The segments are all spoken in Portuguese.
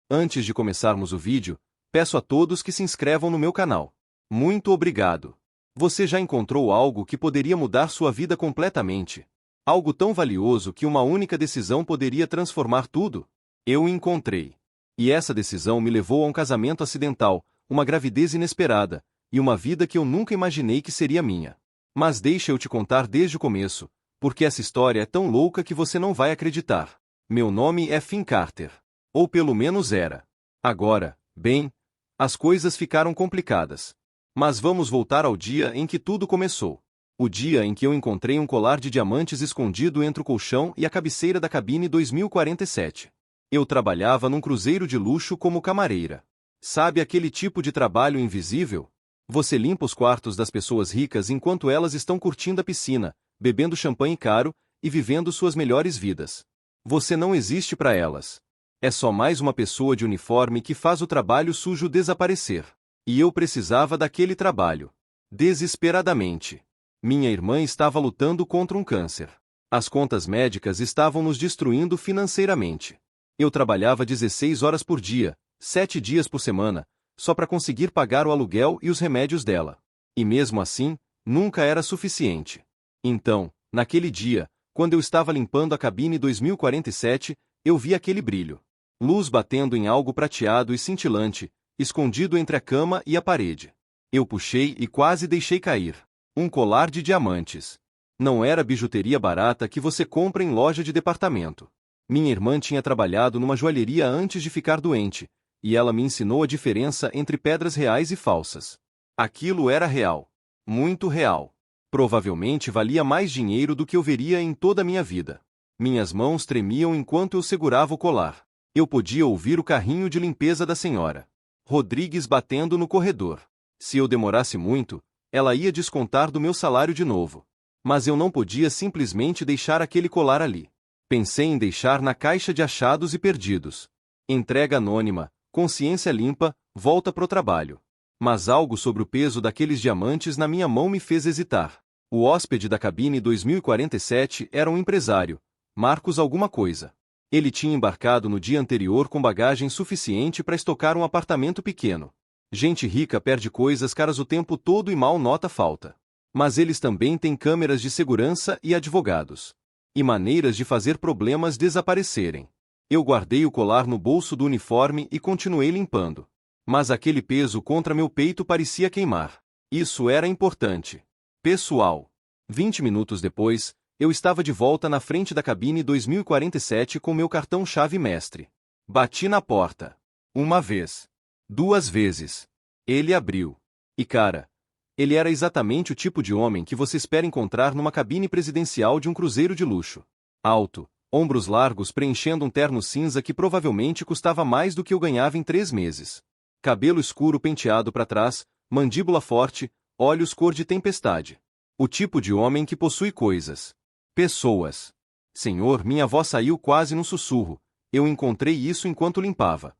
Antes de começarmos o vídeo, peço a todos que se inscrevam no meu canal. Muito obrigado! Você já encontrou algo que poderia mudar sua vida completamente? Algo tão valioso que uma única decisão poderia transformar tudo? Eu encontrei. E essa decisão me levou a um casamento acidental, uma gravidez inesperada, e uma vida que eu nunca imaginei que seria minha. Mas deixa eu te contar desde o começo, porque essa história é tão louca que você não vai acreditar. Meu nome é Finn Carter. Ou pelo menos era. Agora, bem, as coisas ficaram complicadas. Mas vamos voltar ao dia em que tudo começou. O dia em que eu encontrei um colar de diamantes escondido entre o colchão e a cabeceira da cabine 2047. Eu trabalhava num cruzeiro de luxo como camareira. Sabe aquele tipo de trabalho invisível? Você limpa os quartos das pessoas ricas enquanto elas estão curtindo a piscina, bebendo champanhe caro e vivendo suas melhores vidas. Você não existe para elas. É só mais uma pessoa de uniforme que faz o trabalho sujo desaparecer. E eu precisava daquele trabalho. Desesperadamente. Minha irmã estava lutando contra um câncer. As contas médicas estavam nos destruindo financeiramente. Eu trabalhava 16 horas por dia, 7 dias por semana, só para conseguir pagar o aluguel e os remédios dela. E mesmo assim, nunca era suficiente. Então, naquele dia, quando eu estava limpando a cabine 2047, eu vi aquele brilho. Luz batendo em algo prateado e cintilante, escondido entre a cama e a parede. Eu puxei e quase deixei cair. Um colar de diamantes. Não era bijuteria barata que você compra em loja de departamento. Minha irmã tinha trabalhado numa joalheria antes de ficar doente, e ela me ensinou a diferença entre pedras reais e falsas. Aquilo era real. Muito real. Provavelmente valia mais dinheiro do que eu veria em toda a minha vida. Minhas mãos tremiam enquanto eu segurava o colar. Eu podia ouvir o carrinho de limpeza da senhora Rodrigues batendo no corredor. Se eu demorasse muito, ela ia descontar do meu salário de novo. Mas eu não podia simplesmente deixar aquele colar ali. Pensei em deixar na caixa de achados e perdidos. Entrega anônima, consciência limpa, volta pro trabalho. Mas algo sobre o peso daqueles diamantes na minha mão me fez hesitar. O hóspede da cabine 2047 era um empresário, Marcos alguma coisa. Ele tinha embarcado no dia anterior com bagagem suficiente para estocar um apartamento pequeno. Gente rica perde coisas caras o tempo todo e mal nota falta. Mas eles também têm câmeras de segurança e advogados. E maneiras de fazer problemas desaparecerem. Eu guardei o colar no bolso do uniforme e continuei limpando. Mas aquele peso contra meu peito parecia queimar. Isso era importante. Pessoal. 20 minutos depois, eu estava de volta na frente da cabine 2047 com meu cartão-chave mestre. Bati na porta. Uma vez. 2 vezes. Ele abriu. E cara, ele era exatamente o tipo de homem que você espera encontrar numa cabine presidencial de um cruzeiro de luxo. Alto, ombros largos preenchendo um terno cinza que provavelmente custava mais do que eu ganhava em 3 meses. Cabelo escuro penteado para trás, mandíbula forte, olhos cor de tempestade. O tipo de homem que possui coisas. Pessoas. Senhor, minha voz saiu quase num sussurro. Eu encontrei isso enquanto limpava.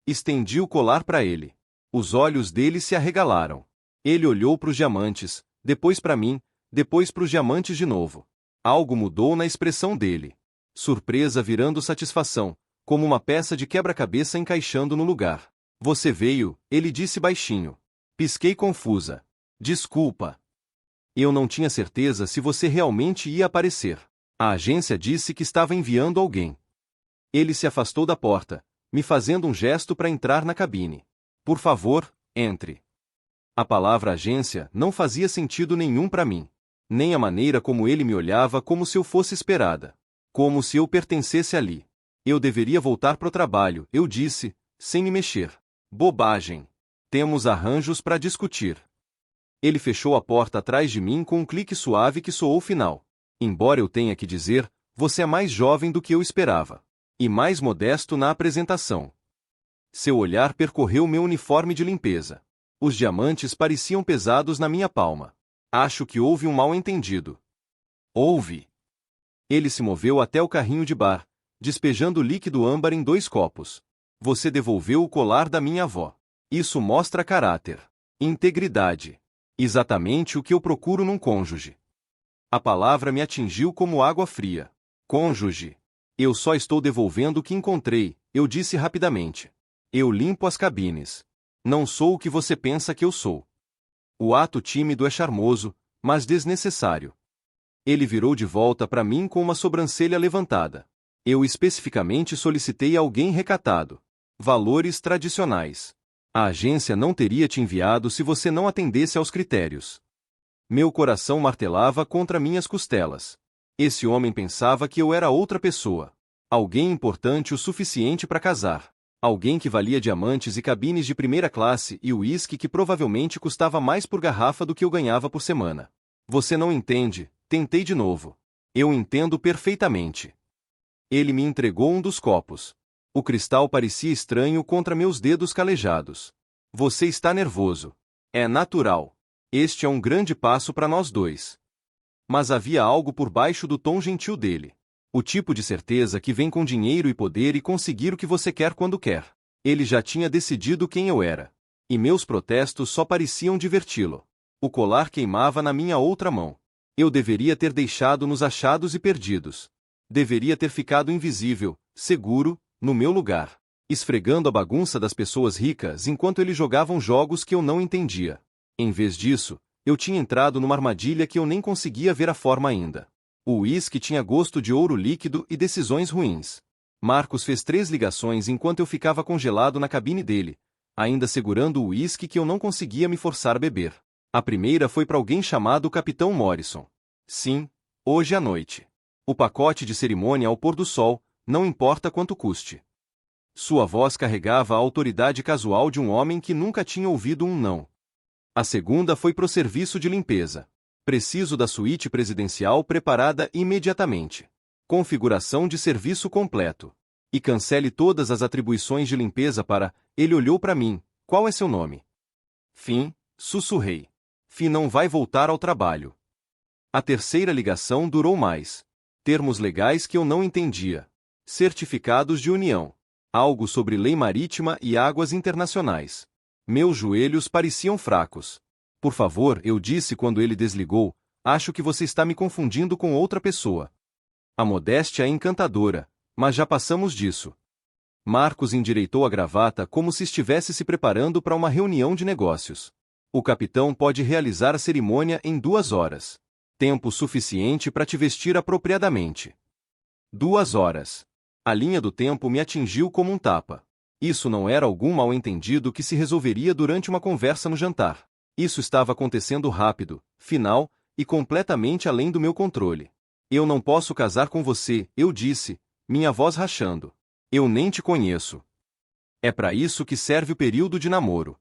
Estendi o colar para ele. Os olhos dele se arregalaram. Ele olhou para os diamantes, depois para mim, depois para os diamantes de novo. Algo mudou na expressão dele. Surpresa virando satisfação, como uma peça de quebra-cabeça encaixando no lugar. Você veio, ele disse baixinho. Pisquei confusa. Desculpa. Eu não tinha certeza se você realmente ia aparecer. A agência disse que estava enviando alguém. Ele se afastou da porta, me fazendo um gesto para entrar na cabine. Por favor, entre. A palavra agência não fazia sentido nenhum para mim. Nem a maneira como ele me olhava como se eu fosse esperada. Como se eu pertencesse ali. Eu deveria voltar pro trabalho, eu disse, sem me mexer. Bobagem. Temos arranjos para discutir. Ele fechou a porta atrás de mim com um clique suave que soou final. Embora eu tenha que dizer, você é mais jovem do que eu esperava. E mais modesto na apresentação. Seu olhar percorreu meu uniforme de limpeza. Os diamantes pareciam pesados na minha palma. Acho que houve um mal-entendido. Houve. Ele se moveu até o carrinho de bar, despejando líquido âmbar em 2 copos. Você devolveu o colar da minha avó. Isso mostra caráter. Integridade. Exatamente o que eu procuro num cônjuge. A palavra me atingiu como água fria. Cônjuge. Eu só estou devolvendo o que encontrei, eu disse rapidamente. Eu limpo as cabines. Não sou o que você pensa que eu sou. O ato tímido é charmoso, mas desnecessário. Ele virou de volta para mim com uma sobrancelha levantada. Eu especificamente solicitei alguém recatado. Valores tradicionais. A agência não teria te enviado se você não atendesse aos critérios. Meu coração martelava contra minhas costelas. Esse homem pensava que eu era outra pessoa. Alguém importante o suficiente para casar. Alguém que valia diamantes e cabines de primeira classe e uísque que provavelmente custava mais por garrafa do que eu ganhava por semana. Você não entende, tentei de novo. Eu entendo perfeitamente. Ele me entregou um dos copos. O cristal parecia estranho contra meus dedos calejados. Você está nervoso. É natural. Este é um grande passo para nós dois. Mas havia algo por baixo do tom gentil dele. O tipo de certeza que vem com dinheiro e poder e conseguir o que você quer quando quer. Ele já tinha decidido quem eu era. E meus protestos só pareciam diverti-lo. O colar queimava na minha outra mão. Eu deveria ter deixado nos achados e perdidos. Deveria ter ficado invisível, seguro, no meu lugar, esfregando a bagunça das pessoas ricas enquanto eles jogavam jogos que eu não entendia. Em vez disso, eu tinha entrado numa armadilha que eu nem conseguia ver a forma ainda. O uísque tinha gosto de ouro líquido e decisões ruins. Marcos fez 3 ligações enquanto eu ficava congelado na cabine dele, ainda segurando o uísque que eu não conseguia me forçar a beber. A primeira foi para alguém chamado Capitão Morrison. Sim, hoje à noite. O pacote de cerimônia ao pôr do sol, não importa quanto custe. Sua voz carregava a autoridade casual de um homem que nunca tinha ouvido um não. A segunda foi pro serviço de limpeza. Preciso da suíte presidencial preparada imediatamente. Configuração de serviço completo. E cancele todas as atribuições de limpeza para... Ele olhou para mim. Qual é seu nome? Finn, sussurrei. Finn não vai voltar ao trabalho. A terceira ligação durou mais. Termos legais que eu não entendia. Certificados de união. Algo sobre lei marítima e águas internacionais. Meus joelhos pareciam fracos. Por favor, eu disse quando ele desligou, acho que você está me confundindo com outra pessoa. A modéstia é encantadora, mas já passamos disso. Marcos endireitou a gravata como se estivesse se preparando para uma reunião de negócios. O capitão pode realizar a cerimônia em 2 horas. Tempo suficiente para te vestir apropriadamente. 2 horas. A linha do tempo me atingiu como um tapa. Isso não era algum mal-entendido que se resolveria durante uma conversa no jantar. Isso estava acontecendo rápido, final, e completamente além do meu controle. Eu não posso casar com você, eu disse, minha voz rachando. Eu nem te conheço. É para isso que serve o período de namoro.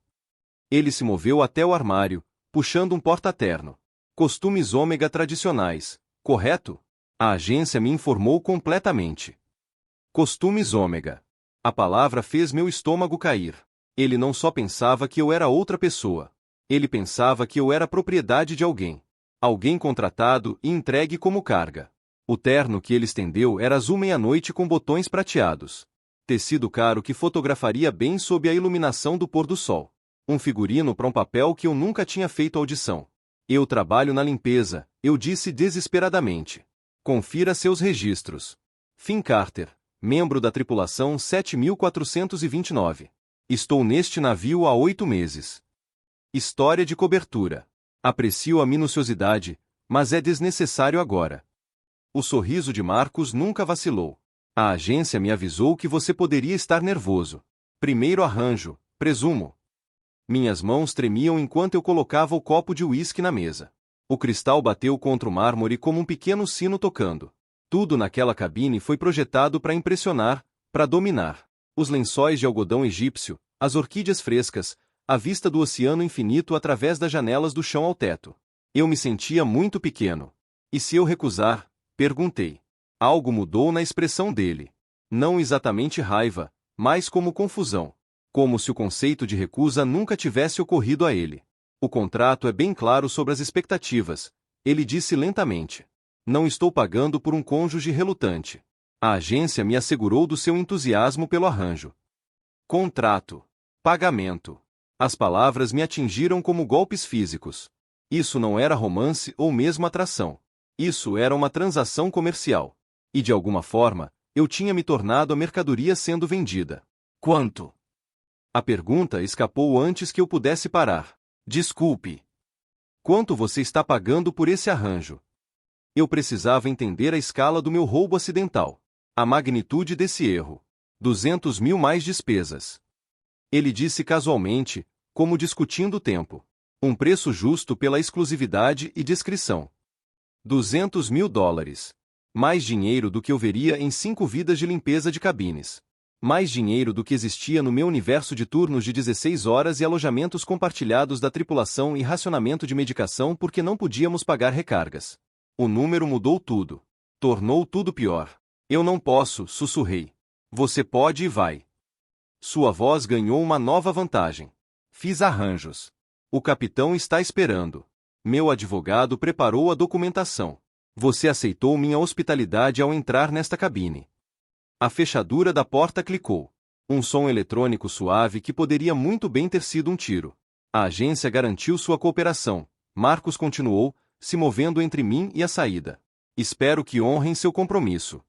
Ele se moveu até o armário, puxando um porta-terno. Costumes ômega tradicionais, correto? A agência me informou completamente. Costumes ômega. A palavra fez meu estômago cair. Ele não só pensava que eu era outra pessoa. Ele pensava que eu era propriedade de alguém. Alguém contratado e entregue como carga. O terno que ele estendeu era azul meia-noite com botões prateados. Tecido caro que fotografaria bem sob a iluminação do pôr do sol. Um figurino para um papel que eu nunca tinha feito audição. Eu trabalho na limpeza, eu disse desesperadamente. Confira seus registros. Finn Carter, membro da tripulação 7429. Estou neste navio há 8 meses. História de cobertura. Aprecio a minuciosidade, mas é desnecessário agora. O sorriso de Marcos nunca vacilou. A agência me avisou que você poderia estar nervoso. Primeiro arranjo, presumo. Minhas mãos tremiam enquanto eu colocava o copo de uísque na mesa. O cristal bateu contra o mármore como um pequeno sino tocando. Tudo naquela cabine foi projetado para impressionar, para dominar. Os lençóis de algodão egípcio, as orquídeas frescas, a vista do oceano infinito através das janelas do chão ao teto. Eu me sentia muito pequeno. E se eu recusar? Perguntei. Algo mudou na expressão dele. Não exatamente raiva, mas como confusão. Como se o conceito de recusa nunca tivesse ocorrido a ele. O contrato é bem claro sobre as expectativas, ele disse lentamente. Não estou pagando por um cônjuge relutante. A agência me assegurou do seu entusiasmo pelo arranjo. Contrato. Pagamento. As palavras me atingiram como golpes físicos. Isso não era romance ou mesmo atração. Isso era uma transação comercial. E de alguma forma, eu tinha me tornado a mercadoria sendo vendida. Quanto? A pergunta escapou antes que eu pudesse parar. Desculpe. Quanto você está pagando por esse arranjo? Eu precisava entender a escala do meu roubo acidental. A magnitude desse erro. 200 mil mais despesas. Ele disse casualmente, como discutindo o tempo. Um preço justo pela exclusividade e discrição. 200 mil dólares. Mais dinheiro do que eu veria em 5 vidas de limpeza de cabines. Mais dinheiro do que existia no meu universo de turnos de 16 horas e alojamentos compartilhados da tripulação e racionamento de medicação porque não podíamos pagar recargas. O número mudou tudo. Tornou tudo pior. Eu não posso, sussurrei. Você pode e vai. Sua voz ganhou uma nova vantagem. Fiz arranjos. O capitão está esperando. Meu advogado preparou a documentação. Você aceitou minha hospitalidade ao entrar nesta cabine. A fechadura da porta clicou. Um som eletrônico suave que poderia muito bem ter sido um tiro. A agência garantiu sua cooperação. Marcos continuou, se movendo entre mim e a saída. Espero que honrem seu compromisso.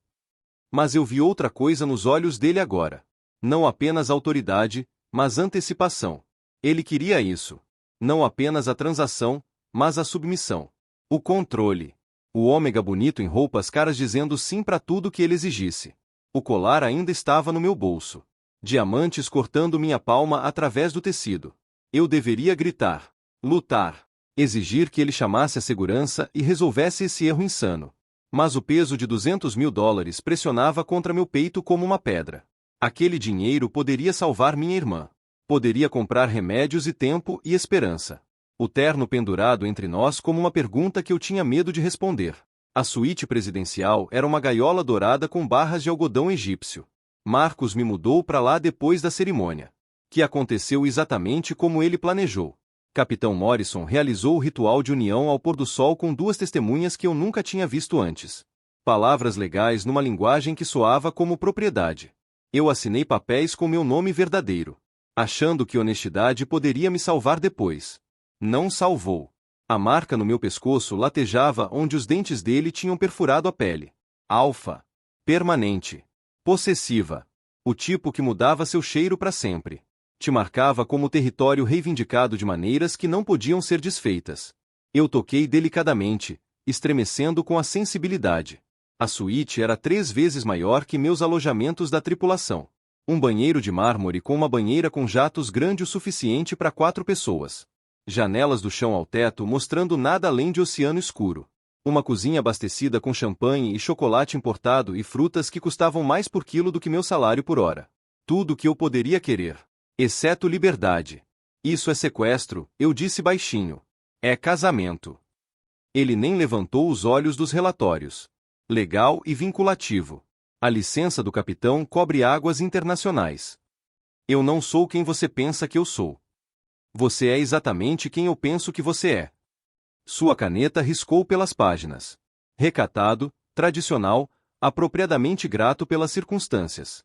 Mas eu vi outra coisa nos olhos dele agora. Não apenas autoridade, mas antecipação. Ele queria isso. Não apenas a transação, mas a submissão. O controle. O ômega bonito em roupas caras dizendo sim para tudo que ele exigisse. O colar ainda estava no meu bolso. Diamantes cortando minha palma através do tecido. Eu deveria gritar. Lutar. Exigir que ele chamasse a segurança e resolvesse esse erro insano. Mas o peso de 200 mil dólares pressionava contra meu peito como uma pedra. Aquele dinheiro poderia salvar minha irmã. Poderia comprar remédios e tempo e esperança. O terno pendurado entre nós como uma pergunta que eu tinha medo de responder. A suíte presidencial era uma gaiola dourada com barras de algodão egípcio. Marcos me mudou para lá depois da cerimônia. Que aconteceu exatamente como ele planejou. Capitão Morrison realizou o ritual de união ao pôr do sol com 2 testemunhas que eu nunca tinha visto antes. Palavras legais numa linguagem que soava como propriedade. Eu assinei papéis com meu nome verdadeiro, achando que honestidade poderia me salvar depois. Não salvou. A marca no meu pescoço latejava onde os dentes dele tinham perfurado a pele. Alfa. Permanente. Possessiva. O tipo que mudava seu cheiro para sempre. Te marcava como território reivindicado de maneiras que não podiam ser desfeitas. Eu toquei delicadamente, estremecendo com a sensibilidade. A suíte era 3 vezes maior que meus alojamentos da tripulação. Um banheiro de mármore com uma banheira com jatos grande o suficiente para 4 pessoas. Janelas do chão ao teto mostrando nada além de oceano escuro. Uma cozinha abastecida com champanhe e chocolate importado e frutas que custavam mais por quilo do que meu salário por hora. Tudo o que eu poderia querer. Exceto liberdade. Isso é sequestro, eu disse baixinho. É casamento. Ele nem levantou os olhos dos relatórios. Legal e vinculativo. A licença do capitão cobre águas internacionais. Eu não sou quem você pensa que eu sou. Você é exatamente quem eu penso que você é. Sua caneta riscou pelas páginas. Recatado, tradicional, apropriadamente grato pelas circunstâncias.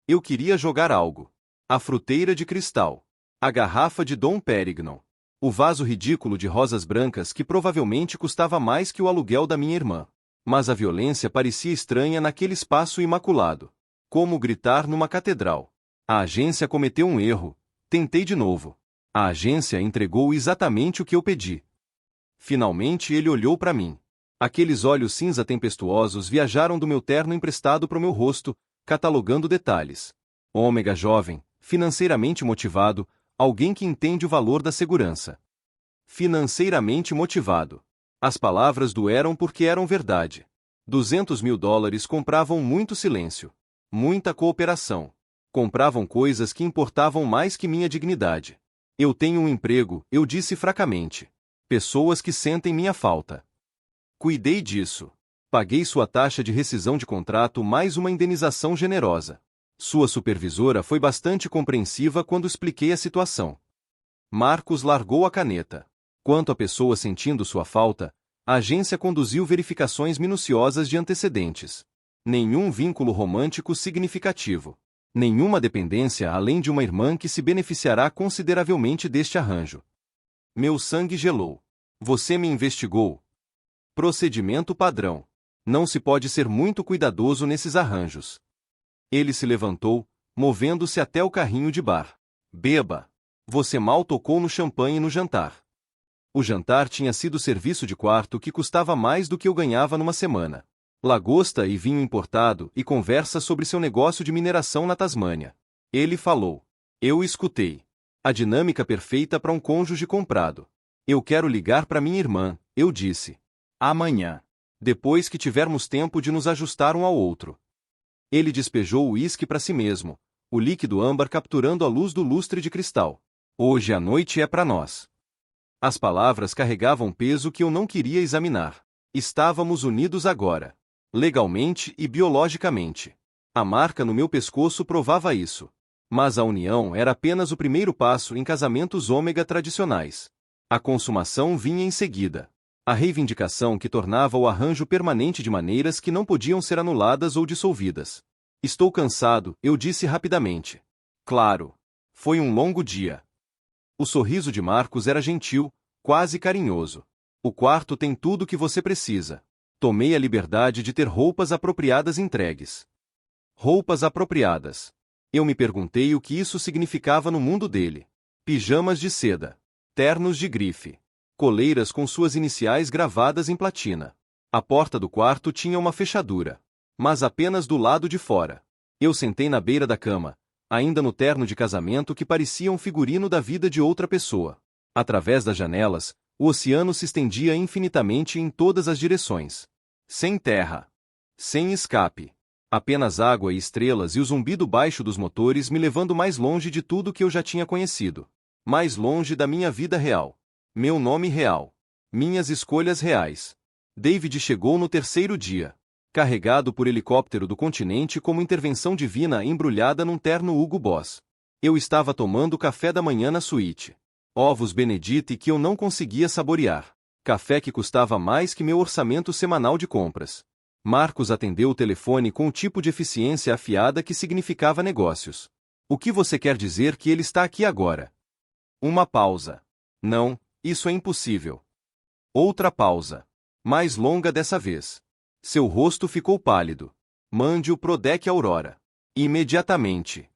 Eu queria jogar algo. A fruteira de cristal. A garrafa de Dom Pérignon. O vaso ridículo de rosas brancas que provavelmente custava mais que o aluguel da minha irmã. Mas a violência parecia estranha naquele espaço imaculado. Como gritar numa catedral. A agência cometeu um erro. Tentei de novo. A agência entregou exatamente o que eu pedi. Finalmente ele olhou para mim. Aqueles olhos cinza tempestuosos viajaram do meu terno emprestado para o meu rosto, catalogando detalhes. Ômega jovem, financeiramente motivado, alguém que entende o valor da segurança. Financeiramente motivado. As palavras doeram porque eram verdade. 200 mil dólares compravam muito silêncio. Muita cooperação. Compravam coisas que importavam mais que minha dignidade. Eu tenho um emprego, eu disse fracamente. Pessoas que sentem minha falta. Cuidei disso. Paguei sua taxa de rescisão de contrato mais uma indenização generosa. Sua supervisora foi bastante compreensiva quando expliquei a situação. Marcos largou a caneta. Quanto à pessoa sentindo sua falta, a agência conduziu verificações minuciosas de antecedentes. Nenhum vínculo romântico significativo. Nenhuma dependência além de uma irmã que se beneficiará consideravelmente deste arranjo. Meu sangue gelou. Você me investigou. Procedimento padrão. Não se pode ser muito cuidadoso nesses arranjos. Ele se levantou, movendo-se até o carrinho de bar. Beba. Você mal tocou no champanhe no jantar. O jantar tinha sido serviço de quarto que custava mais do que eu ganhava numa semana. Lagosta e vinho importado e conversa sobre seu negócio de mineração na Tasmânia. Ele falou. Eu escutei. A dinâmica perfeita para um cônjuge comprado. Eu quero ligar para minha irmã, eu disse. Amanhã. Depois que tivermos tempo de nos ajustar um ao outro. Ele despejou o uísque para si mesmo, o líquido âmbar capturando a luz do lustre de cristal. Hoje à noite é para nós. As palavras carregavam peso que eu não queria examinar. Estávamos unidos agora. Legalmente e biologicamente. A marca no meu pescoço provava isso. Mas a união era apenas o primeiro passo em casamentos ômega tradicionais. A consumação vinha em seguida. A reivindicação que tornava o arranjo permanente de maneiras que não podiam ser anuladas ou dissolvidas. Estou cansado, eu disse rapidamente. Claro. Foi um longo dia. O sorriso de Marcos era gentil, quase carinhoso. O quarto tem tudo o que você precisa. Tomei a liberdade de ter roupas apropriadas entregues. Roupas apropriadas. Eu me perguntei o que isso significava no mundo dele. Pijamas de seda. Ternos de grife. Coleiras com suas iniciais gravadas em platina. A porta do quarto tinha uma fechadura. Mas apenas do lado de fora. Eu sentei na beira da cama, ainda no terno de casamento que parecia um figurino da vida de outra pessoa. Através das janelas, o oceano se estendia infinitamente em todas as direções. Sem terra. Sem escape. Apenas água e estrelas e o zumbido baixo dos motores me levando mais longe de tudo que eu já tinha conhecido. Mais longe da minha vida real. Meu nome real. Minhas escolhas reais. David chegou no terceiro dia. Carregado por helicóptero do continente como intervenção divina embrulhada num terno Hugo Boss. Eu estava tomando café da manhã na suíte. Ovos Benedict que eu não conseguia saborear. Café que custava mais que meu orçamento semanal de compras. Marcos atendeu o telefone com o tipo de eficiência afiada que significava negócios. O que você quer dizer que ele está aqui agora? Uma pausa. Não, isso é impossível. Outra pausa. Mais longa dessa vez. Seu rosto ficou pálido. Mande-o pro deck Aurora. Imediatamente.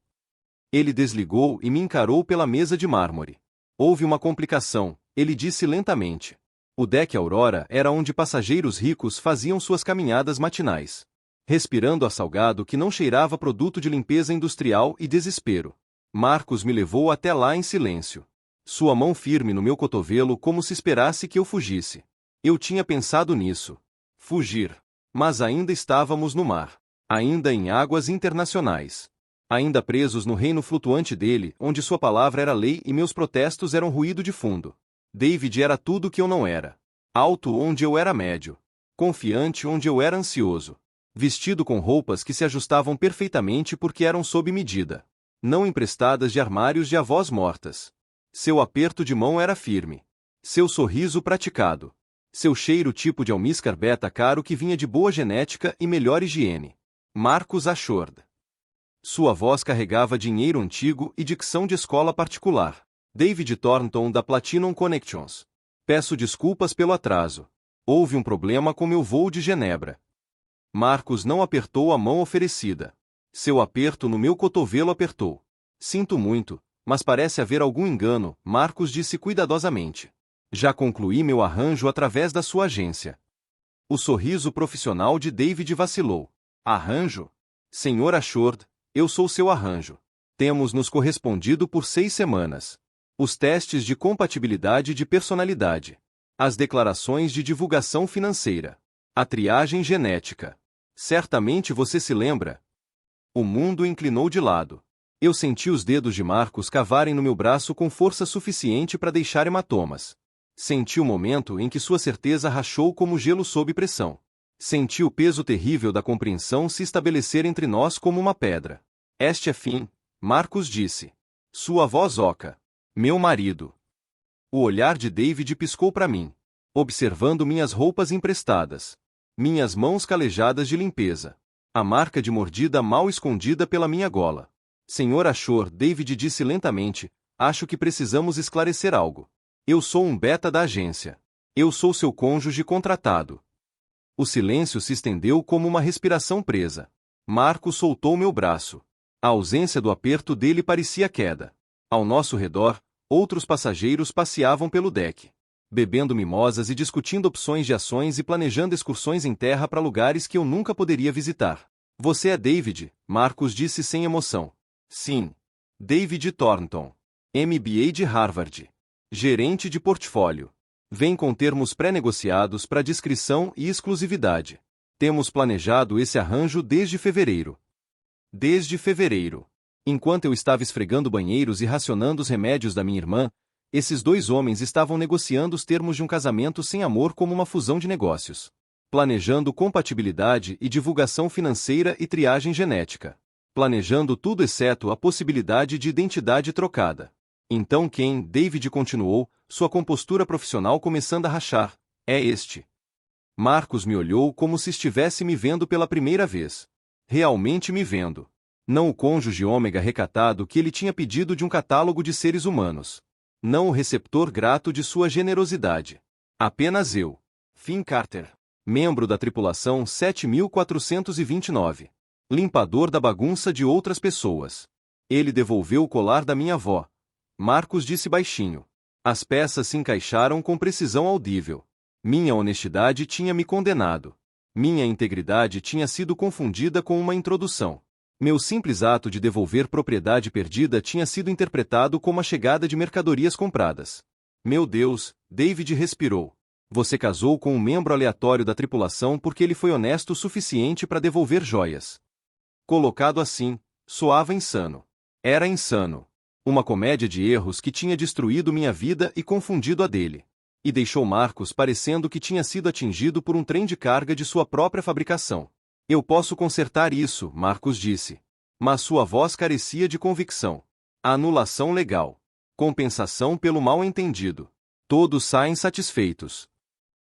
Ele desligou e me encarou pela mesa de mármore. Houve uma complicação, ele disse lentamente. O deck Aurora era onde passageiros ricos faziam suas caminhadas matinais. Respirando a salgado que não cheirava produto de limpeza industrial e desespero. Marcos me levou até lá em silêncio. Sua mão firme no meu cotovelo como se esperasse que eu fugisse. Eu tinha pensado nisso. Fugir. Mas ainda estávamos no mar. Ainda em águas internacionais. Ainda presos no reino flutuante dele, onde sua palavra era lei e meus protestos eram ruído de fundo. David era tudo que eu não era. Alto onde eu era médio. Confiante onde eu era ansioso. Vestido com roupas que se ajustavam perfeitamente porque eram sob medida. Não emprestadas de armários de avós mortas. Seu aperto de mão era firme. Seu sorriso praticado. Seu cheiro tipo de almíscar beta caro que vinha de boa genética e melhor higiene. Marcos Ashord. Sua voz carregava dinheiro antigo e dicção de escola particular. David Thornton da Platinum Connections. Peço desculpas pelo atraso. Houve um problema com meu voo de Genebra. Marcos não apertou a mão oferecida. Seu aperto no meu cotovelo apertou. Sinto muito, mas parece haver algum engano, Marcos disse cuidadosamente. Já concluí meu arranjo através da sua agência. O sorriso profissional de David vacilou. Arranjo? Senhor Ashord, eu sou seu arranjo. Temos nos correspondido por 6 semanas. Os testes de compatibilidade de personalidade. As declarações de divulgação financeira. A triagem genética. Certamente você se lembra. O mundo inclinou de lado. Eu senti os dedos de Marcos cavarem no meu braço com força suficiente para deixar hematomas. Senti o momento em que sua certeza rachou como gelo sob pressão. Senti o peso terrível da compreensão se estabelecer entre nós como uma pedra. Este é fim, Marcos disse. Sua voz oca. Meu marido. O olhar de David piscou para mim, observando minhas roupas emprestadas. Minhas mãos calejadas de limpeza. A marca de mordida mal escondida pela minha gola. Senhor Ashord, David disse lentamente, acho que precisamos esclarecer algo. Eu sou um beta da agência. Eu sou seu cônjuge contratado. O silêncio se estendeu como uma respiração presa. Marco soltou meu braço. A ausência do aperto dele parecia queda. Ao nosso redor, outros passageiros passeavam pelo deck, bebendo mimosas e discutindo opções de ações e planejando excursões em terra para lugares que eu nunca poderia visitar. Você é David, Marcos disse sem emoção. Sim. David Thornton. MBA de Harvard. Gerente de portfólio. Vem com termos pré-negociados para discrição e exclusividade. Temos planejado esse arranjo desde fevereiro. Desde fevereiro. Enquanto eu estava esfregando banheiros e racionando os remédios da minha irmã, esses dois homens estavam negociando os termos de um casamento sem amor como uma fusão de negócios. Planejando compatibilidade e divulgação financeira e triagem genética. Planejando tudo exceto a possibilidade de identidade trocada. Então David continuou, sua compostura profissional começando a rachar. É este. Marcos me olhou como se estivesse me vendo pela primeira vez. Realmente me vendo. Não o cônjuge ômega recatado que ele tinha pedido de um catálogo de seres humanos. Não o receptor grato de sua generosidade. Apenas eu. Finn Carter. Membro da tripulação 7429. Limpador da bagunça de outras pessoas. Ele devolveu o colar da minha avó. Marcos disse baixinho. As peças se encaixaram com precisão audível. Minha honestidade tinha me condenado. Minha integridade tinha sido confundida com uma introdução. Meu simples ato de devolver propriedade perdida tinha sido interpretado como a chegada de mercadorias compradas. Meu Deus, David respirou. Você casou com um membro aleatório da tripulação porque ele foi honesto o suficiente para devolver joias. Colocado assim, soava insano. Era insano. Uma comédia de erros que tinha destruído minha vida e confundido a dele. E deixou Marcos parecendo que tinha sido atingido por um trem de carga de sua própria fabricação. Eu posso consertar isso, Marcos disse. Mas sua voz carecia de convicção. Anulação legal. Compensação pelo mal-entendido. Todos saem satisfeitos.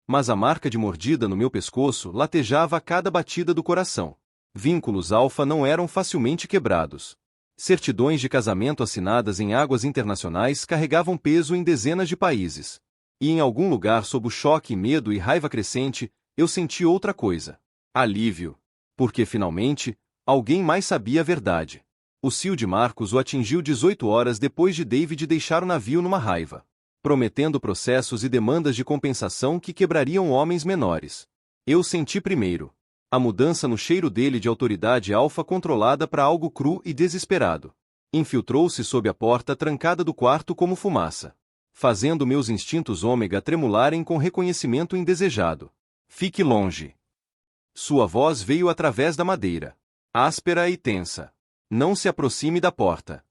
Mas a marca de mordida no meu pescoço latejava a cada batida do coração. Vínculos alfa não eram facilmente quebrados. Certidões de casamento assinadas em águas internacionais carregavam peso em dezenas de países. E em algum lugar sob o choque, medo e raiva crescente, eu senti outra coisa. Alívio. Porque, finalmente, alguém mais sabia a verdade. O cio de Marcos o atingiu 18 horas depois de David deixar o navio numa raiva, prometendo processos e demandas de compensação que quebrariam homens menores. Eu senti primeiro a mudança no cheiro dele de autoridade alfa controlada para algo cru e desesperado. Infiltrou-se sob a porta trancada do quarto como fumaça, fazendo meus instintos ômega tremularem com reconhecimento indesejado. Fique longe. Sua voz veio através da madeira, áspera e tensa. Não se aproxime da porta.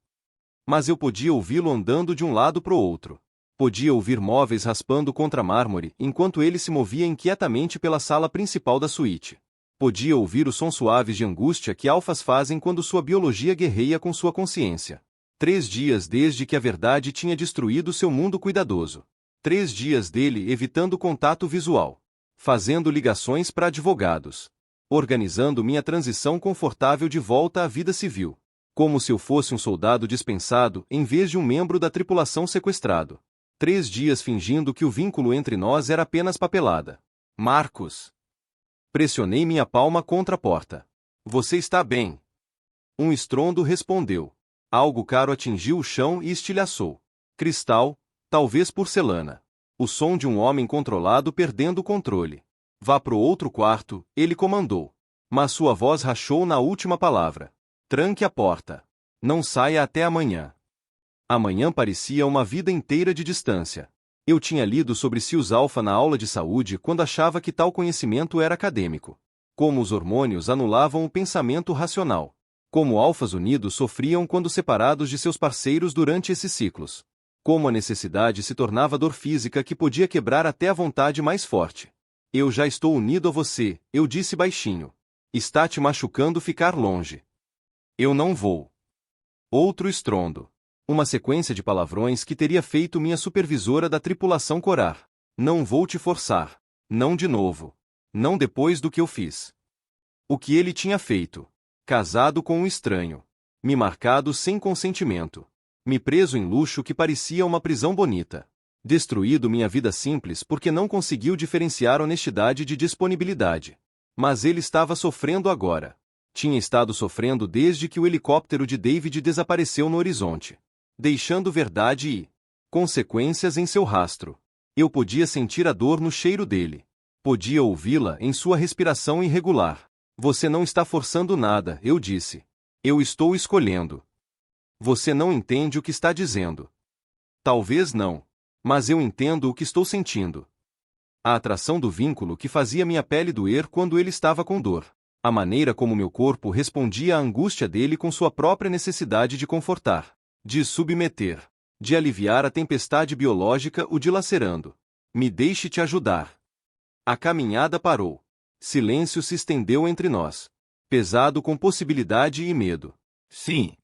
Mas eu podia ouvi-lo andando de um lado para o outro. Podia ouvir móveis raspando contra mármore enquanto ele se movia inquietamente pela sala principal da suíte. Podia ouvir os sons suaves de angústia que alfas fazem quando sua biologia guerreia com sua consciência. 3 dias desde que a verdade tinha destruído seu mundo cuidadoso. 3 dias dele evitando contato visual. Fazendo ligações para advogados. Organizando minha transição confortável de volta à vida civil. Como se eu fosse um soldado dispensado em vez de um membro da tripulação sequestrado. 3 dias fingindo que o vínculo entre nós era apenas papelada. Marcos. Pressionei minha palma contra a porta. Você está bem? Um estrondo respondeu. Algo caro atingiu o chão e estilhaçou. Cristal, talvez porcelana. O som de um homem controlado perdendo o controle. Vá pro outro quarto, ele comandou. Mas sua voz rachou na última palavra. Tranque a porta. Não saia até amanhã. Amanhã parecia uma vida inteira de distância. Eu tinha lido sobre Cius Alpha na aula de saúde quando achava que tal conhecimento era acadêmico. Como os hormônios anulavam o pensamento racional. Como alfas unidos sofriam quando separados de seus parceiros durante esses ciclos. Como a necessidade se tornava dor física que podia quebrar até a vontade mais forte. Eu já estou unido a você, eu disse baixinho. Está te machucando ficar longe. Eu não vou. Outro estrondo. Uma sequência de palavrões que teria feito minha supervisora da tripulação corar. Não vou te forçar. Não de novo. Não depois do que eu fiz. O que ele tinha feito. Casado com um estranho. Me marcado sem consentimento. Me preso em luxo que parecia uma prisão bonita. Destruído minha vida simples porque não conseguiu diferenciar honestidade de disponibilidade. Mas ele estava sofrendo agora. Tinha estado sofrendo desde que o helicóptero de David desapareceu no horizonte. deixando verdade e consequências em seu rastro. Eu podia sentir a dor no cheiro dele. Podia ouvi-la em sua respiração irregular. Você não está forçando nada, eu disse. Eu estou escolhendo. Você não entende o que está dizendo. Talvez não. Mas eu entendo o que estou sentindo. A atração do vínculo que fazia minha pele doer quando ele estava com dor. A maneira como meu corpo respondia à angústia dele com sua própria necessidade de confortar, de submeter, de aliviar a tempestade biológica o dilacerando. Me deixe te ajudar. A caminhada parou. Silêncio se estendeu entre nós. Pesado com possibilidade e medo. Sim.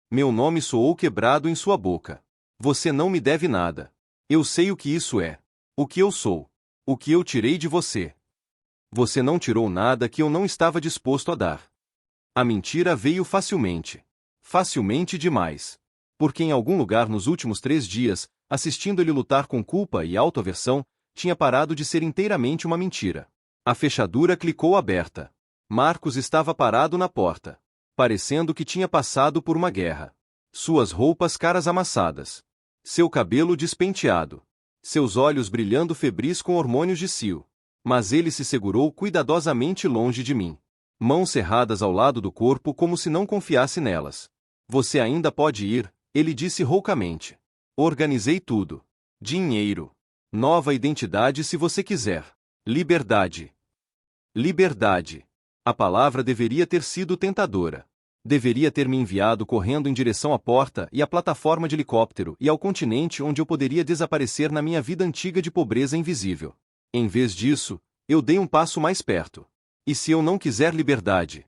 Meu nome soou quebrado em sua boca. Você não me deve nada. Eu sei o que isso é. O que eu sou. O que eu tirei de você. Você não tirou nada que eu não estava disposto a dar. A mentira veio facilmente. Facilmente demais. Porque em algum lugar nos últimos 3 dias, assistindo ele lutar com culpa e autoaversão, tinha parado de ser inteiramente uma mentira. A fechadura clicou aberta. Marcos estava parado na porta. Parecendo que tinha passado por uma guerra. Suas roupas caras amassadas. Seu cabelo despenteado. Seus olhos brilhando febris com hormônios de cio. Mas ele se segurou cuidadosamente longe de mim. Mãos cerradas ao lado do corpo como se não confiasse nelas. Você ainda pode ir, ele disse roucamente. Organizei tudo. Dinheiro. Nova identidade se você quiser. Liberdade. Liberdade. A palavra deveria ter sido tentadora. Deveria ter me enviado correndo em direção à porta e à plataforma de helicóptero e ao continente onde eu poderia desaparecer na minha vida antiga de pobreza invisível. Em vez disso, eu dei um passo mais perto. E se eu não quiser liberdade?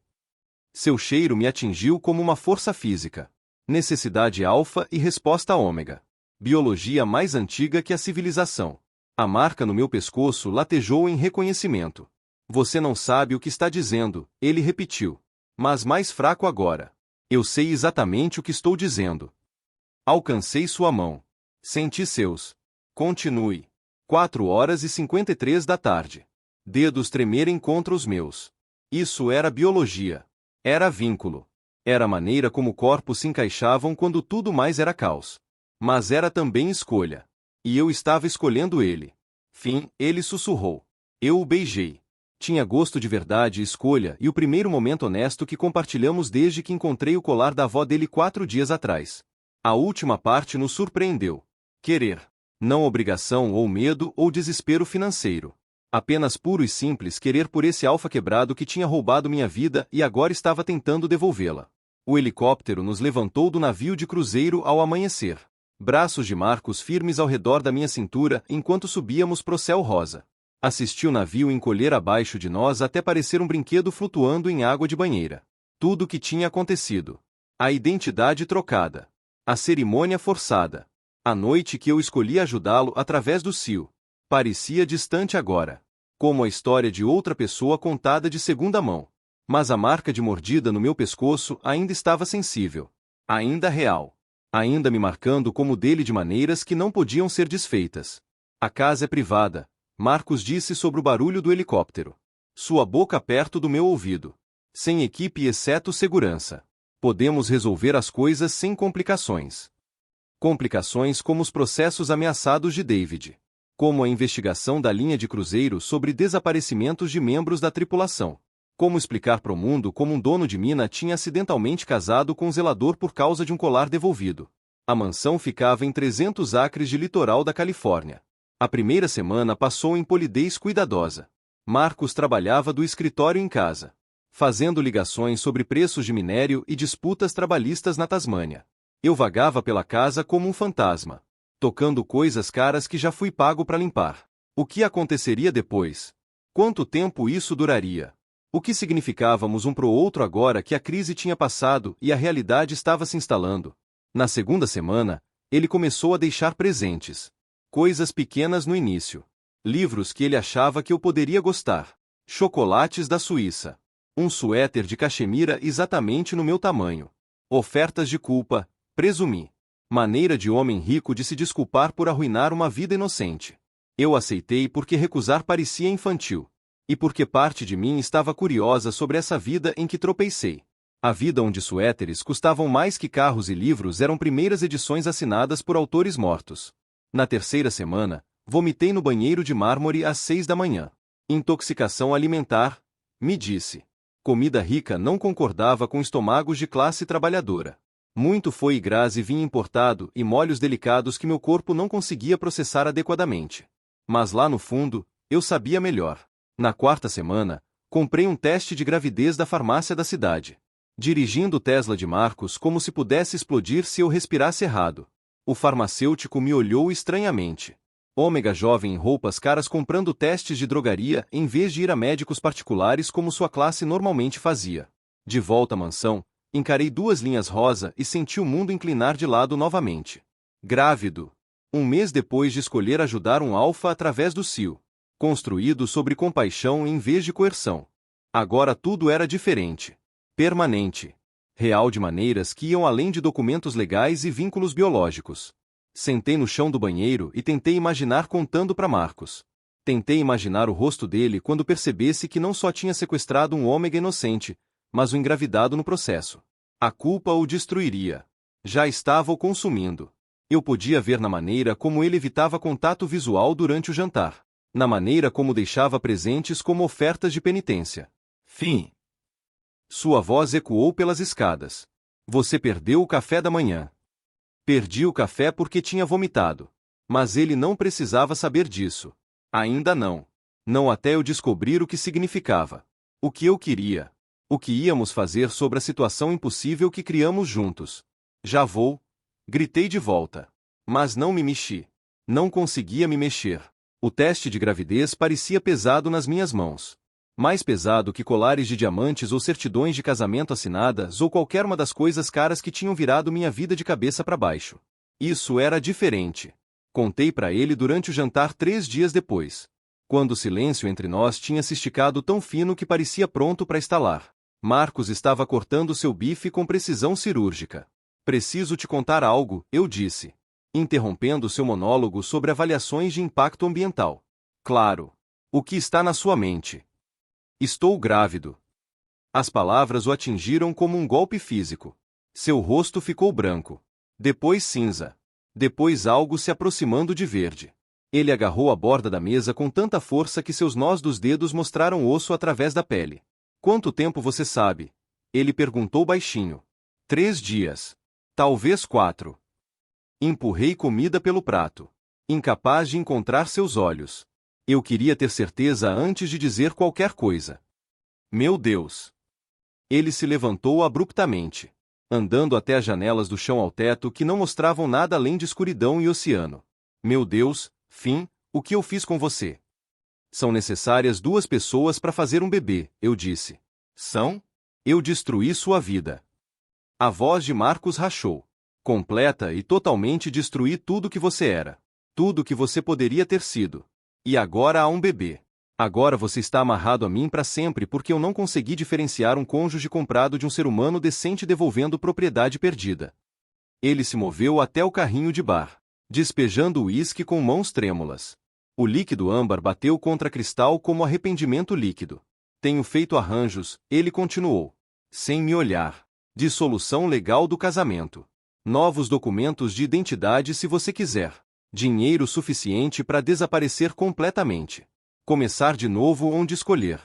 Seu cheiro me atingiu como uma força física. Necessidade alfa e resposta ômega. Biologia mais antiga que a civilização. A marca no meu pescoço latejou em reconhecimento. Você não sabe o que está dizendo, ele repetiu. Mas mais fraco agora. Eu sei exatamente o que estou dizendo. Alcancei sua mão. Senti seus. Continue. 4h53 da tarde. Dedos tremerem contra os meus. Isso era biologia. Era vínculo. Era a maneira como corpos se encaixavam quando tudo mais era caos. Mas era também escolha. E eu estava escolhendo ele. Fim, ele sussurrou. Eu o beijei. Tinha gosto de verdade e escolha e o primeiro momento honesto que compartilhamos desde que encontrei o colar da avó dele 4 dias atrás. A última parte nos surpreendeu. Querer. Não obrigação ou medo ou desespero financeiro. Apenas puro e simples querer por esse alfa quebrado que tinha roubado minha vida e agora estava tentando devolvê-la. O helicóptero nos levantou do navio de cruzeiro ao amanhecer. Braços de Marcos firmes ao redor da minha cintura enquanto subíamos pro céu rosa. Assisti o navio encolher abaixo de nós até parecer um brinquedo flutuando em água de banheira. Tudo o que tinha acontecido. A identidade trocada. A cerimônia forçada. A noite que eu escolhi ajudá-lo através do cio. Parecia distante agora. Como a história de outra pessoa contada de segunda mão. Mas a marca de mordida no meu pescoço ainda estava sensível. Ainda real. Ainda me marcando como dele de maneiras que não podiam ser desfeitas. A casa é privada. Marcos disse sobre o barulho do helicóptero. Sua boca perto do meu ouvido. Sem equipe exceto segurança. Podemos resolver as coisas sem complicações. Complicações como os processos ameaçados de David. Como a investigação da linha de cruzeiro sobre desaparecimentos de membros da tripulação. Como explicar para o mundo como um dono de mina tinha acidentalmente casado com um zelador por causa de um colar devolvido. A mansão ficava em 300 acres de litoral da Califórnia. A primeira semana passou em polidez cuidadosa. Marcos trabalhava do escritório em casa, fazendo ligações sobre preços de minério e disputas trabalhistas na Tasmânia. Eu vagava pela casa como um fantasma, tocando coisas caras que já fui pago para limpar. O que aconteceria depois? Quanto tempo isso duraria? O que significávamos um pro outro agora que a crise tinha passado e a realidade estava se instalando? Na segunda semana, ele começou a deixar presentes. Coisas pequenas no início. Livros que ele achava que eu poderia gostar. Chocolates da Suíça. Um suéter de cachemira exatamente no meu tamanho. Ofertas de culpa, presumi. Maneira de homem rico de se desculpar por arruinar uma vida inocente. Eu aceitei porque recusar parecia infantil. E porque parte de mim estava curiosa sobre essa vida em que tropecei. A vida onde suéteres custavam mais que carros e livros eram primeiras edições assinadas por autores mortos. Na terceira semana, vomitei no banheiro de mármore às 6 da manhã. Intoxicação alimentar, me disse. Comida rica não concordava com estômagos de classe trabalhadora. Muito foie gras e vinho importado e molhos delicados que meu corpo não conseguia processar adequadamente. Mas lá no fundo, eu sabia melhor. Na quarta semana, comprei um teste de gravidez da farmácia da cidade. Dirigindo o Tesla de Marcos como se pudesse explodir se eu respirasse errado. O farmacêutico me olhou estranhamente. Ômega jovem em roupas caras comprando testes de drogaria em vez de ir a médicos particulares como sua classe normalmente fazia. De volta à mansão, encarei 2 linhas rosa e senti o mundo inclinar de lado novamente. Grávido. Um mês depois de escolher ajudar um alfa através do cio. Construído sobre compaixão em vez de coerção. Agora tudo era diferente. Permanente. Real de maneiras que iam além de documentos legais e vínculos biológicos. Sentei no chão do banheiro e tentei imaginar contando para Marcos. Tentei imaginar o rosto dele quando percebesse que não só tinha sequestrado um ômega inocente, mas o engravidado no processo. A culpa o destruiria. Já estava o consumindo. Eu podia ver na maneira como ele evitava contato visual durante o jantar. Na maneira como deixava presentes como ofertas de penitência. Fim. Sua voz ecoou pelas escadas. Você perdeu o café da manhã. Perdi o café porque tinha vomitado. Mas ele não precisava saber disso. Ainda não. Não até eu descobrir o que significava. O que eu queria. O que íamos fazer sobre a situação impossível que criamos juntos. Já vou. Gritei de volta. Mas não me mexi. Não conseguia me mexer. O teste de gravidez parecia pesado nas minhas mãos. Mais pesado que colares de diamantes ou certidões de casamento assinadas ou qualquer uma das coisas caras que tinham virado minha vida de cabeça para baixo. Isso era diferente. Contei para ele durante o jantar 3 dias depois. Quando o silêncio entre nós tinha se esticado tão fino que parecia pronto para estalar. Marcos estava cortando seu bife com precisão cirúrgica. Preciso te contar algo, eu disse. Interrompendo seu monólogo sobre avaliações de impacto ambiental. Claro. O que está na sua mente? Estou grávido. As palavras o atingiram como um golpe físico. Seu rosto ficou branco. Depois cinza. Depois algo se aproximando de verde. Ele agarrou a borda da mesa com tanta força que seus nós dos dedos mostraram osso através da pele. Quanto tempo você sabe? Ele perguntou baixinho. 3 dias. Talvez 4. Empurrei comida pelo prato. Incapaz de encontrar seus olhos. Eu queria ter certeza antes de dizer qualquer coisa. Meu Deus! Ele se levantou abruptamente, andando até as janelas do chão ao teto que não mostravam nada além de escuridão e oceano. Meu Deus, Finn, o que eu fiz com você? São necessárias 2 pessoas para fazer um bebê, eu disse. São? Eu destruí sua vida. A voz de Marcos rachou. Completa e totalmente destruí tudo que você era. Tudo que você poderia ter sido. E agora há um bebê. Agora você está amarrado a mim para sempre porque eu não consegui diferenciar um cônjuge comprado de um ser humano decente devolvendo propriedade perdida. Ele se moveu até o carrinho de bar, despejando o uísque com mãos trêmulas. O líquido âmbar bateu contra cristal como arrependimento líquido. Tenho feito arranjos, ele continuou. Sem me olhar. Dissolução legal do casamento. Novos documentos de identidade se você quiser. Dinheiro suficiente para desaparecer completamente. Começar de novo onde escolher.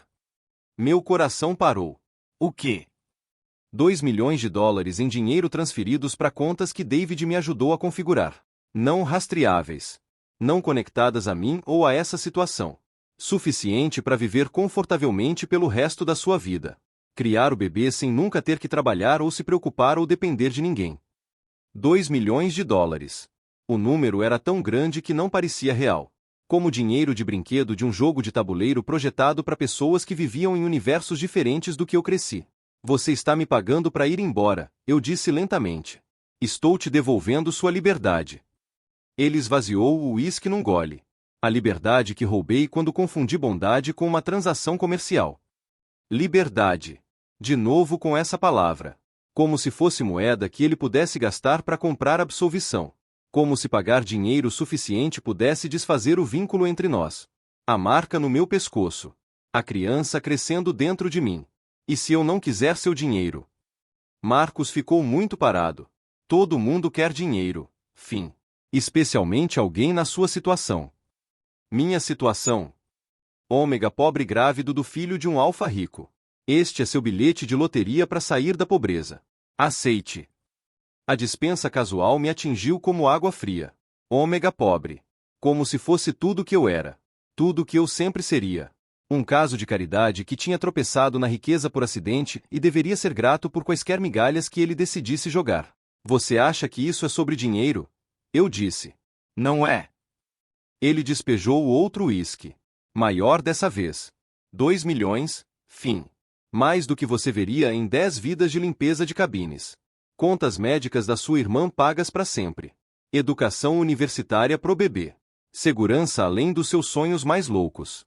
Meu coração parou. O quê? 2 milhões de dólares em dinheiro transferidos para contas que David me ajudou a configurar. Não rastreáveis. Não conectadas a mim ou a essa situação. Suficiente para viver confortavelmente pelo resto da sua vida. Criar o bebê sem nunca ter que trabalhar ou se preocupar ou depender de ninguém. 2 milhões de dólares. O número era tão grande que não parecia real. Como dinheiro de brinquedo de um jogo de tabuleiro projetado para pessoas que viviam em universos diferentes do que eu cresci. Você está me pagando para ir embora, eu disse lentamente. Estou te devolvendo sua liberdade. Ele esvaziou o uísque num gole. A liberdade que roubei quando confundi bondade com uma transação comercial. Liberdade. De novo com essa palavra. Como se fosse moeda que ele pudesse gastar para comprar absolvição. Como se pagar dinheiro suficiente pudesse desfazer o vínculo entre nós. A marca no meu pescoço. A criança crescendo dentro de mim. E se eu não quiser seu dinheiro? Marcos ficou muito parado. Todo mundo quer dinheiro. Fim. Especialmente alguém na sua situação. Minha situação. Ômega pobre grávido do filho de um alfa rico. Este é seu bilhete de loteria para sair da pobreza. Aceite. A dispensa casual me atingiu como água fria. Ômega pobre. Como se fosse tudo que eu era. Tudo que eu sempre seria. Um caso de caridade que tinha tropeçado na riqueza por acidente e deveria ser grato por quaisquer migalhas que ele decidisse jogar. Você acha que isso é sobre dinheiro? Eu disse. Não é. Ele despejou o outro uísque. Maior dessa vez. 2 milhões, fim. Mais do que você veria em 10 vidas de limpeza de cabines. Contas médicas da sua irmã pagas para sempre. Educação universitária pro bebê. Segurança além dos seus sonhos mais loucos.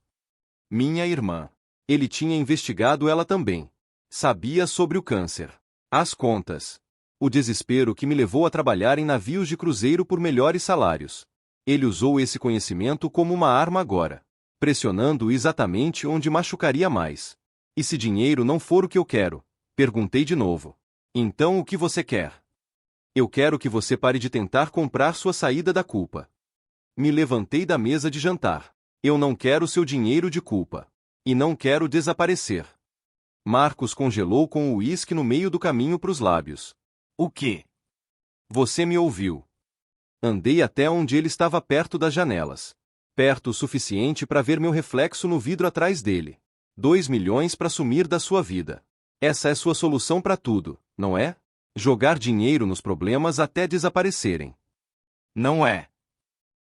Minha irmã. Ele tinha investigado ela também. Sabia sobre o câncer. As contas. O desespero que me levou a trabalhar em navios de cruzeiro por melhores salários. Ele usou esse conhecimento como uma arma agora. Pressionando exatamente onde machucaria mais. E se dinheiro não for o que eu quero? Perguntei de novo. Então o que você quer? Eu quero que você pare de tentar comprar sua saída da culpa. Me levantei da mesa de jantar. Eu não quero seu dinheiro de culpa. E não quero desaparecer. Marcos congelou com o uísque no meio do caminho para os lábios. O quê? Você me ouviu. Andei até onde ele estava perto das janelas. Perto o suficiente para ver meu reflexo no vidro atrás dele. 2 milhões para sumir da sua vida. Essa é sua solução para tudo, não é? Jogar dinheiro nos problemas até desaparecerem. Não é.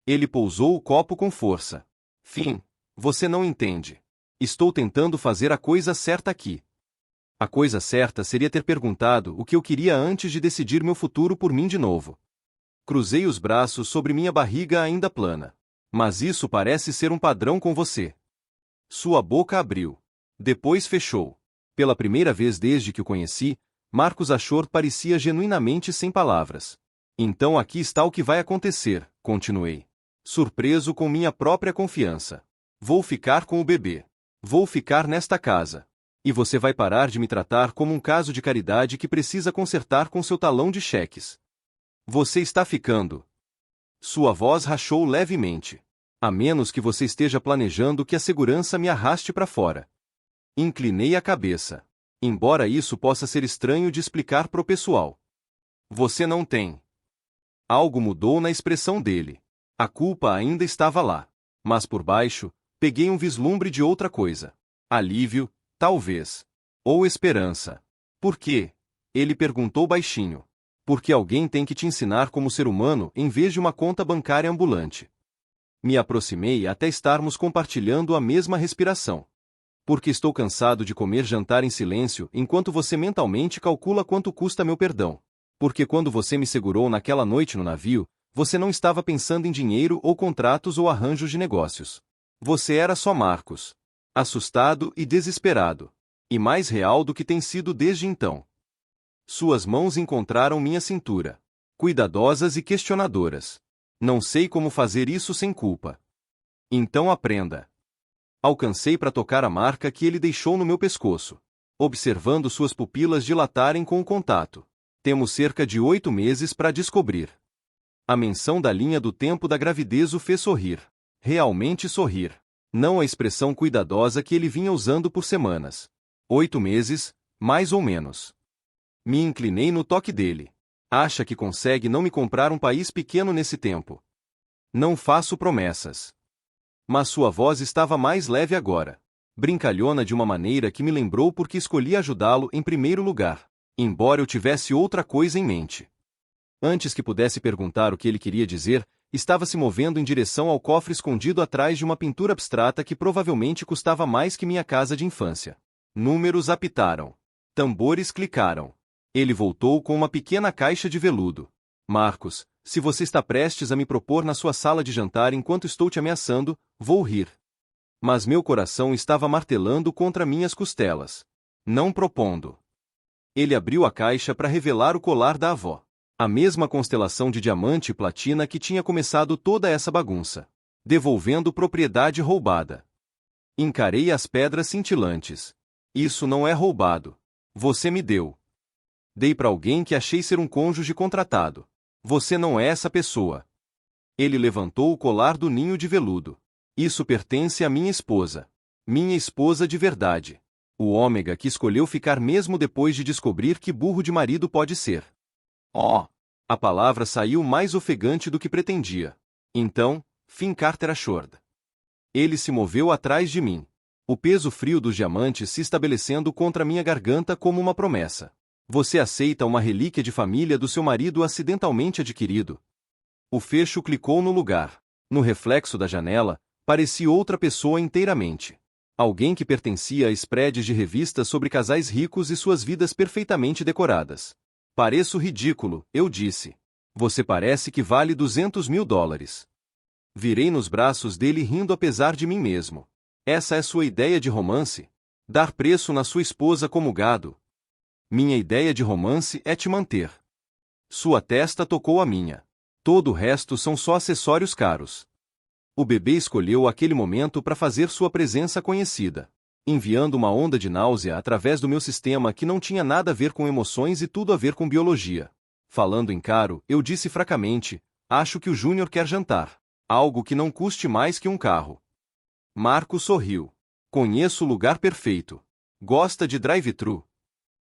Ele pousou o copo com força. Fim. Você não entende. Estou tentando fazer a coisa certa aqui. A coisa certa seria ter perguntado o que eu queria antes de decidir meu futuro por mim de novo. Cruzei os braços sobre minha barriga ainda plana. Mas isso parece ser um padrão com você. Sua boca abriu. Depois fechou. Pela primeira vez desde que o conheci, Marcos Ashore parecia genuinamente sem palavras. Então aqui está o que vai acontecer, continuei. Surpreso com minha própria confiança. Vou ficar com o bebê. Vou ficar nesta casa. E você vai parar de me tratar como um caso de caridade que precisa consertar com seu talão de cheques. Você está ficando. Sua voz rachou levemente. A menos que você esteja planejando que a segurança me arraste para fora. Inclinei a cabeça. Embora isso possa ser estranho de explicar pro pessoal. Você não tem. Algo mudou na expressão dele. A culpa ainda estava lá. Mas por baixo, peguei um vislumbre de outra coisa. Alívio, talvez. Ou esperança. Por quê? Ele perguntou baixinho. Porque alguém tem que te ensinar como ser humano em vez de uma conta bancária ambulante. Me aproximei até estarmos compartilhando a mesma respiração. Porque estou cansado de comer jantar em silêncio enquanto você mentalmente calcula quanto custa meu perdão. Porque quando você me segurou naquela noite no navio, você não estava pensando em dinheiro ou contratos ou arranjos de negócios. Você era só Marcos. Assustado e desesperado. E mais real do que tem sido desde então. Suas mãos encontraram minha cintura. Cuidadosas e questionadoras. Não sei como fazer isso sem culpa. Então aprenda. Alcancei para tocar a marca que ele deixou no meu pescoço. Observando suas pupilas dilatarem com o contato. Temos cerca de 8 meses para descobrir. A menção da linha do tempo da gravidez o fez sorrir. Realmente sorrir. Não a expressão cuidadosa que ele vinha usando por semanas. 8 meses, mais ou menos. Me inclinei no toque dele. Acha que consegue não me comprar um país pequeno nesse tempo? Não faço promessas. Mas sua voz estava mais leve agora. Brincalhona de uma maneira que me lembrou porque escolhi ajudá-lo em primeiro lugar, embora eu tivesse outra coisa em mente. Antes que pudesse perguntar o que ele queria dizer, estava se movendo em direção ao cofre escondido atrás de uma pintura abstrata que provavelmente custava mais que minha casa de infância. Números apitaram. Tambores clicaram. Ele voltou com uma pequena caixa de veludo. Marcos, se você está prestes a me propor na sua sala de jantar enquanto estou te ameaçando, vou rir. Mas meu coração estava martelando contra minhas costelas. Não propondo. Ele abriu a caixa para revelar o colar da avó. A mesma constelação de diamante e platina que tinha começado toda essa bagunça. Devolvendo propriedade roubada. Encarei as pedras cintilantes. Isso não é roubado. Você me deu. Dei para alguém que achei ser um cônjuge contratado. Você não é essa pessoa. Ele levantou o colar do ninho de veludo. Isso pertence à minha esposa. Minha esposa de verdade. O ômega que escolheu ficar mesmo depois de descobrir que burro de marido pode ser. Oh! A palavra saiu mais ofegante do que pretendia. Então, Finn Carter Ashford. Ele se moveu atrás de mim. O peso frio dos diamantes se estabelecendo contra minha garganta como uma promessa. Você aceita uma relíquia de família do seu marido acidentalmente adquirido? O fecho clicou no lugar. No reflexo da janela, parecia outra pessoa inteiramente. Alguém que pertencia a spreads de revistas sobre casais ricos e suas vidas perfeitamente decoradas. Pareço ridículo, eu disse. Você parece que vale $200.000. Virei nos braços dele rindo apesar de mim mesmo. Essa é sua ideia de romance? Dar preço na sua esposa como gado? Minha ideia de romance é te manter. Sua testa tocou a minha. Todo o resto são só acessórios caros. O bebê escolheu aquele momento para fazer sua presença conhecida, enviando uma onda de náusea através do meu sistema que não tinha nada a ver com emoções e tudo a ver com biologia. Falando em caro, eu disse fracamente, acho que o Júnior quer jantar. Algo que não custe mais que um carro. Marco sorriu. Conheço o lugar perfeito. Gosta de drive-thru.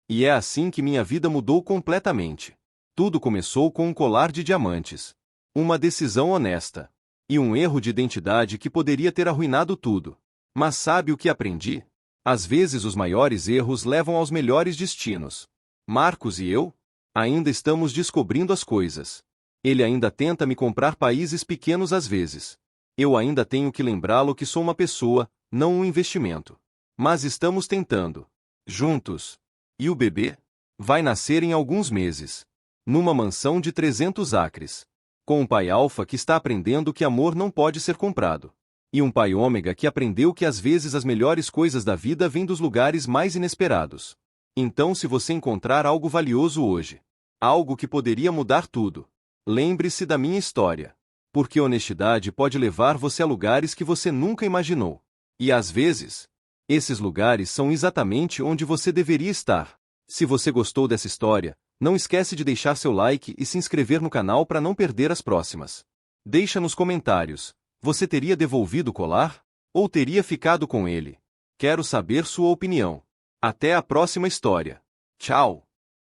E é assim que minha vida mudou completamente. Tudo começou com um colar de diamantes. Uma decisão honesta. E um erro de identidade que poderia ter arruinado tudo. Mas sabe o que aprendi? Às vezes os maiores erros levam aos melhores destinos. Marcos e eu? Ainda estamos descobrindo as coisas. Ele ainda tenta me comprar países pequenos às vezes. Eu ainda tenho que lembrá-lo que sou uma pessoa, não um investimento. Mas estamos tentando. Juntos. E o bebê? Vai nascer em alguns meses. Numa mansão de 300 acres. Com um pai alfa que está aprendendo que amor não pode ser comprado. E um pai ômega que aprendeu que às vezes as melhores coisas da vida vêm dos lugares mais inesperados. Então, se você encontrar algo valioso hoje, algo que poderia mudar tudo, lembre-se da minha história. Porque honestidade pode levar você a lugares que você nunca imaginou. E às vezes, esses lugares são exatamente onde você deveria estar. Se você gostou dessa história, não esquece de deixar seu like e se inscrever no canal para não perder as próximas. Deixa nos comentários, você teria devolvido o colar? Ou teria ficado com ele? Quero saber sua opinião. Até a próxima história. Tchau!